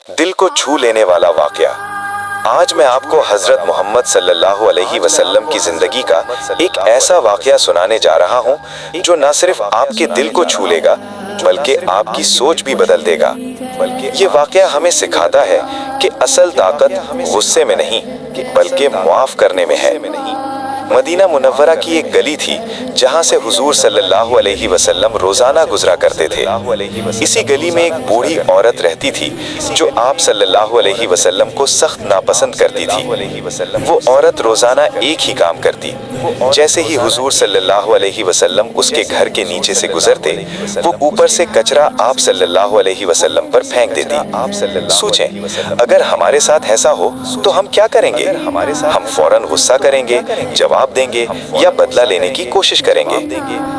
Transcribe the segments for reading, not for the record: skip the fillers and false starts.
दिल को छू लेने वाला वाकया। आज मैं आपको हजरत मोहम्मद सल्लल्लाहु अलैहि वसल्लम की जिंदगी का एक ऐसा वाकया सुनाने जा रहा हूँ जो न सिर्फ आपके दिल को छू लेगा बल्कि आपकी सोच भी बदल देगा। ये वाकया हमें सिखाता है कि असल ताकत गुस्से में नहीं बल्कि मुआफ करने में है। मदीना मुनव्वरा की एक गली थी जहाँ से हुजूर सल्लल्लाहु अलैहि वसल्लम रोजाना गुजरा करते थे। इसी गली में एक बूढ़ी औरत रहती थी जो आप सल्लल्लाहु अलैहि वसल्लम को सख्त नापसंद करती थी। वो औरत रोजाना एक ही काम करती, जैसे ही हुजूर सल्लल्लाहु अलैहि वसल्लम उसके घर के नीचे से गुजरते वो ऊपर से कचरा आप सल्लल्लाहु अलैहि वसल्लम पर फेंक देती। सोचें, अगर हमारे साथ ऐसा हो तो हम क्या करेंगे? हम फौरन गुस्सा करेंगे, जवाब देंगे या बदला लेने की कोशिश करेंगे।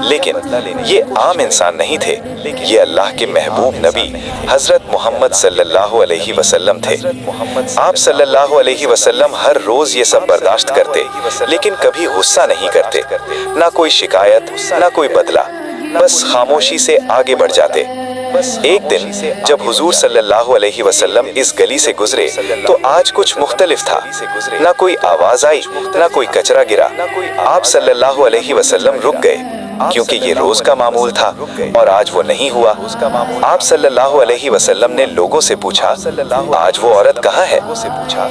लेकिन ये आम इंसान नहीं थे, ये अल्लाह के महबूब नबी हजरत मोहम्मद सल्लल्लाहु अलैहि वसल्लम थे। आप सल्लल्लाहु अलैहि वसल्लम हर रोज ये सब बर्दाश्त करते, लेकिन कभी गुस्सा नहीं करते, ना कोई शिकायत ना कोई बदला, बस खामोशी से आगे बढ़ जाते। एक दिन जब हुजूर सल्लल्लाहु अलैहि वसल्लम इस गली से गुजरे तो आज कुछ मुख्तलिफ था। ना कोई आवाज आई, ना कोई कचरा गिरा। आप सल्लल्लाहु अलैहि वसल्लम रुक गए, क्योंकि ये रोज का मामूल था और आज वो नहीं हुआ। आप सल्लल्लाहु अलैहि वसल्लम ने लोगों से पूछा, आज वो औरत कहाँ है?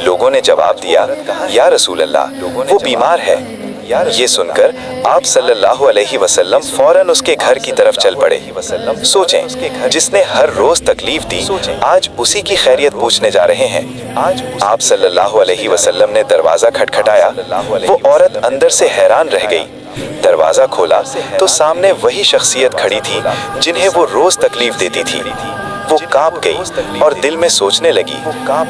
लोगों ने जवाब दिया, या रसूल अल्लाह, वो बीमार है। ये सुनकर आप सल्लल्लाहु अलैहि वसल्लम फौरन उसके घर की तरफ चल पड़े। सोचें, जिसने हर रोज तकलीफ दी आज उसी की खैरियत पूछने जा रहे हैं। आप सल्लल्लाहु अलैहि वसल्लम ने दरवाजा खटखटाया। वो औरत अंदर से हैरान रह गई। दरवाजा खोला तो सामने वही शख्सियत खड़ी थी जिन्हें वो रोज तकलीफ देती थी। वो कांप गई और दिल में सोचने लगी,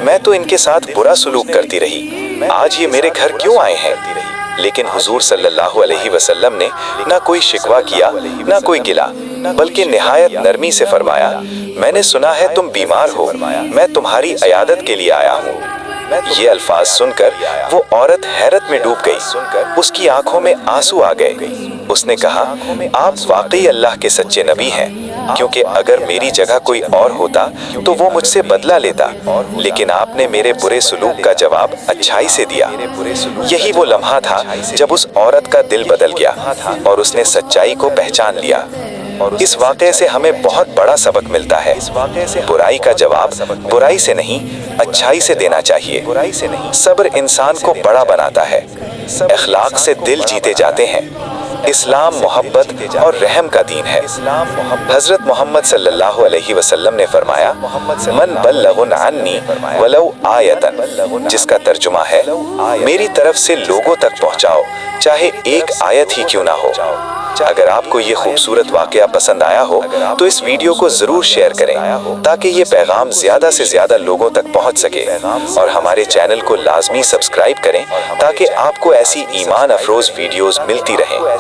मैं तो इनके साथ बुरा सलूक करती रही, आज ये मेरे घर क्यों आए हैं? लेकिन हुजूर सल्लल्लाहु अलैहि वसल्लम ने ना कोई शिकवा किया ना कोई गिला, बल्कि निहायत नरमी से फरमाया, मैंने सुना है तुम बीमार हो, मैं तुम्हारी इयादत के लिए आया हूँ। ये अल्फाज सुनकर वो औरत हैरत में डूब गई। उसकी आंखों में आंसू आ गए। उसने कहा, आप वाकई अल्लाह के सच्चे नबी हैं, क्योंकि अगर मेरी जगह कोई और होता तो वो मुझसे बदला लेता, लेकिन आपने मेरे बुरे सलूक का जवाब अच्छाई से दिया। यही वो लम्हा था जब उस औरत का दिल बदल गया और उसने सच्चाई को पहचान लिया। इस वाक़े से हमें बहुत बड़ा सबक मिलता है। बुराई का जवाब बुराई से नहीं, अच्छाई से देना चाहिए। सब्र इंसान को बड़ा बनाता है, अखलाक से दिल जीते जाते हैं। इस्लाम मोहब्बत और रहम का दीन है। हजरत मोहम्मद सल्लल्लाहु अलैहि वसल्लम ने फरमाया, मन बल्लगुन अन्नी वलौ आयतन, जिसका तर्जुमा है, मेरी तरफ से लोगों तक पहुंचाओ चाहे एक आयत ही क्यों ना हो। अगर आपको ये खूबसूरत वाकया पसंद आया हो तो इस वीडियो को जरूर शेयर करें ताकि ये पैगाम ज्यादा से ज्यादा लोगों तक पहुंच सके, और हमारे चैनल को लाजमी सब्सक्राइब करें ताकि आपको ऐसी ईमान अफरोज वीडियोस मिलती रहें।